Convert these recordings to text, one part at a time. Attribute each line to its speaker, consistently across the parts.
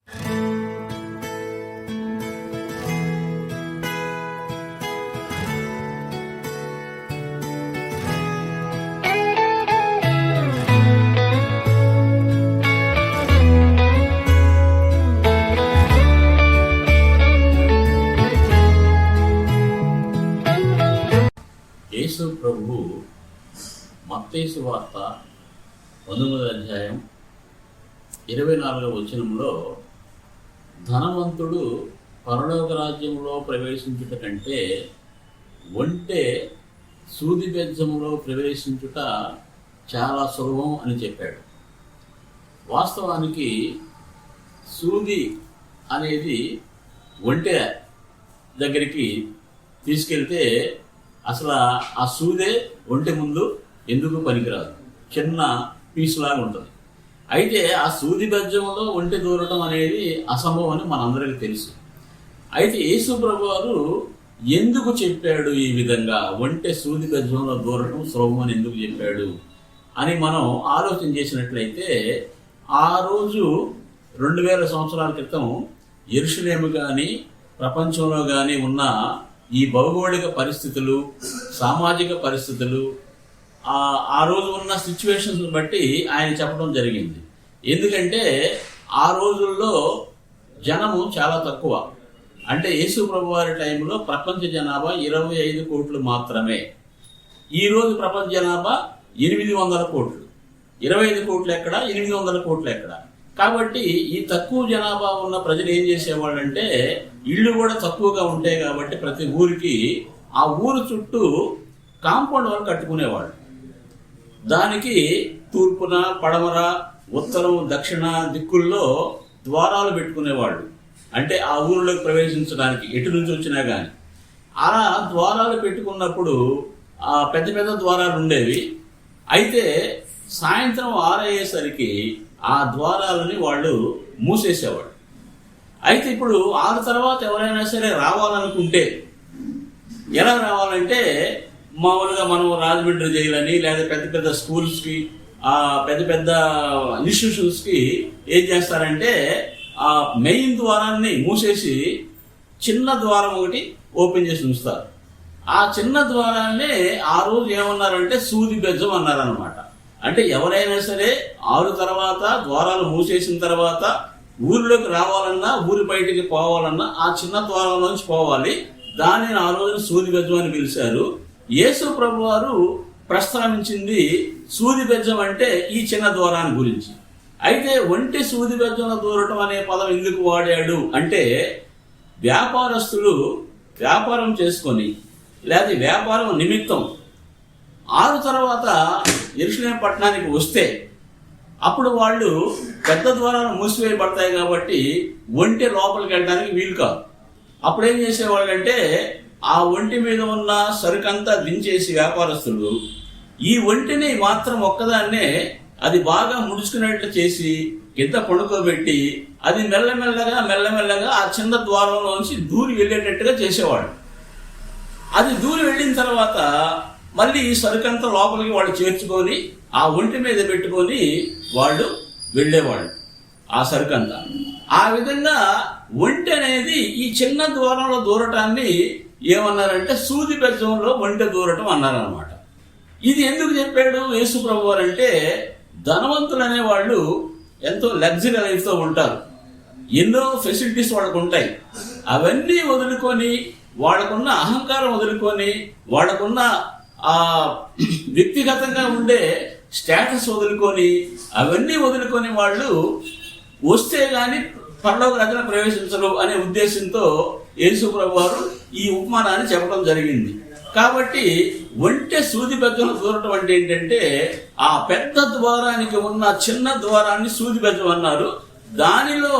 Speaker 1: యేసు ప్రభువు మత్తయి సువార్త 19వ అధ్యాయం 24వ వచనంలో ధనవంతుడు పరలోక రాజ్యంలో ప్రవేశించుట కంటే ఒంటె సూది బెజ్జములో ప్రవేశించుట చాలా సులభం అని చెప్పాడు. వాస్తవానికి సూది అనేది ఒంటె దగ్గరికి తీసుకెళ్తే అసలు ఆ సూదే ఒంటె ముందు ఎందుకు పనికిరాదు, చిన్న పీసులాగా ఉంటుంది. అయితే ఆ సూది బెజ్జంలో ఒంటె దూరటం అనేది అసంభవం అని మనందరికీ తెలుసు. అయితే యేసు ప్రభు వారు ఎందుకు చెప్పాడు ఈ విధంగా ఒంటె సూది బెజ్జంలో దూరటం సులభం అని ఎందుకు చెప్పాడు అని మనం ఆలోచన చేసినట్లయితే, ఆ రోజు 2000 సంవత్సరాల క్రితం యెరూషలేము కానీ ప్రపంచంలో కానీ ఉన్న ఈ భౌగోళిక పరిస్థితులు, సామాజిక పరిస్థితులు, ఆ రోజు ఉన్న సిచ్యువేషన్స్ బట్టి ఆయన చెప్పడం జరిగింది. ఎందుకంటే ఆ రోజుల్లో జనము చాలా తక్కువ. అంటే యేసు ప్రభు వారి టైంలో ప్రపంచ జనాభా 25 కోట్లు మాత్రమే. ఈరోజు ప్రపంచ జనాభా 800 కోట్లు. 25 కోట్లు ఎక్కడ, 800 కోట్లు ఎక్కడ? కాబట్టి ఈ తక్కువ జనాభా ఉన్న ప్రజలు ఏం చేసేవాళ్ళంటే, ఇళ్ళు కూడా తక్కువగా ఉంటాయి కాబట్టి ప్రతి ఊరికి ఆ ఊరు చుట్టూ కాంపౌండ్ వాళ్ళు కట్టుకునేవాళ్ళు. దానికి తూర్పున, పడమర, ఉత్తరం, దక్షిణ దిక్కుల్లో ద్వారాలు పెట్టుకునేవాళ్ళు. అంటే ఆ ఊరిలోకి ప్రవేశించడానికి ఎటు నుంచి వచ్చినా కానీ అలా ద్వారాలు పెట్టుకున్నప్పుడు పెద్ద పెద్ద ద్వారాలు ఉండేవి. అయితే సాయంత్రం 6 అయ్యేసరికి ఆ ద్వారాలని వాళ్ళు మూసేసేవాళ్ళు. అయితే ఇప్పుడు 6 తర్వాత ఎవరైనా సరే రావాలనుకుంటే ఎలా రావాలంటే, మామూలుగా మనం రాజమండ్రి జైలని లేదా పెద్ద పెద్ద స్కూల్స్కి, పెద్ద పెద్ద ఇన్స్టిట్యూషన్స్కి ఏం చేస్తారంటే ఆ మెయిన్ ద్వారాన్ని మూసేసి చిన్న ద్వారం ఒకటి ఓపెన్ చేసి ఉంచుతారు. ఆ చిన్న ద్వారాన్నే ఆ రోజు ఏమన్నారంటే సూది బెజ్జం అన్నారనమాట. అంటే ఎవరైనా సరే 6 తర్వాత ద్వారాలు మూసేసిన తర్వాత ఊరిలోకి రావాలన్నా, ఊరి బయటికి పోవాలన్నా ఆ చిన్న ద్వారంలోంచి పోవాలి. దానిని ఆ రోజున సూది బెజ్జం అని పిలిచారు. యేసు ప్రభు వారు ప్రస్తావించింది సూది బెజ్జం అంటే ఈ చిన్న ద్వారాన్ని గురించి. అయితే ఒంటె సూది బెజ్జంలో దూరటం అనే పదం ఎందుకు వాడాడు అంటే, వ్యాపారస్తులు వ్యాపారం చేసుకొని లేదా వ్యాపారం నిమిత్తం 6 తర్వాత యెరూషలేము పట్టణానికి వస్తే అప్పుడు వాళ్ళు పెద్ద ద్వారాలు మూసివేయబడతాయి కాబట్టి ఒంటె లోపలికి వెళ్ళడానికి వీలు కాదు. అప్పుడు ఏం చేసేవాళ్ళు అంటే, ఆ ఒంటి మీద ఉన్న సరుకంతా దించేసి వ్యాపారస్తులు ఈ ఒంటిని మాత్రం ఒక్కదాన్నే అది బాగా ముడుచుకునేట్లు చేసి కింద పడుకోబెట్టి అది మెల్లమెల్లగా ఆ చిన్న ద్వారంలోంచి దూరి వెళ్ళేటట్టుగా చేసేవాడు. అది దూరి వెళ్ళిన తర్వాత మళ్ళీ ఈ సరుకంతా లోపలికి వాళ్ళు చేర్చుకొని ఆ ఒంటి మీద పెట్టుకొని వాళ్ళు వెళ్ళేవాళ్ళు ఆ సరుకంతా. ఆ విధంగా ఒంటె అనేది ఈ చిన్న ద్వారంలో దూరటాన్ని ఏమన్నారంటే సూది బెజ్జంలో ఒంటె దూరటం అన్నారనమాట. ఇది ఎందుకు చెప్పాడు యేసు ప్రభు వారు అంటే, ధనవంతులు అనే వాళ్ళు ఎంతో లగ్జరీ లైఫ్తో ఉంటారు, ఎన్నో ఫెసిలిటీస్ వాళ్ళకు ఉంటాయి. అవన్నీ వదులుకొని, వాళ్ళకున్న అహంకారం వదులుకొని, వాళ్ళకున్న వ్యక్తిగతంగా ఉండే స్టేటస్ వదులుకొని, అవన్నీ వదులుకొని వాళ్ళు వస్తే గాని పరలోక రాజ్యంలో ప్రవేశించరు అనే ఉద్దేశంతో యేసు ప్రభు వారు ఈ ఉపమానాన్ని చెప్పడం జరిగింది. కాబట్టి ఒంటె సూది బెజ్జంలో దూరటం అంటే ఏంటంటే, ఆ పెద్ద ద్వారానికి ఉన్న చిన్న ద్వారాన్ని సూది బెజ్జం అన్నారు. దానిలో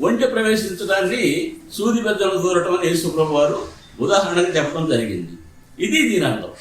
Speaker 1: ఒంటె ప్రవేశించడాన్ని సూది బెజ్జంలో దూరటం అని యేసు ప్రభు వారు ఉదాహరణకు చెప్పడం జరిగింది. ఇది దీని అర్థం.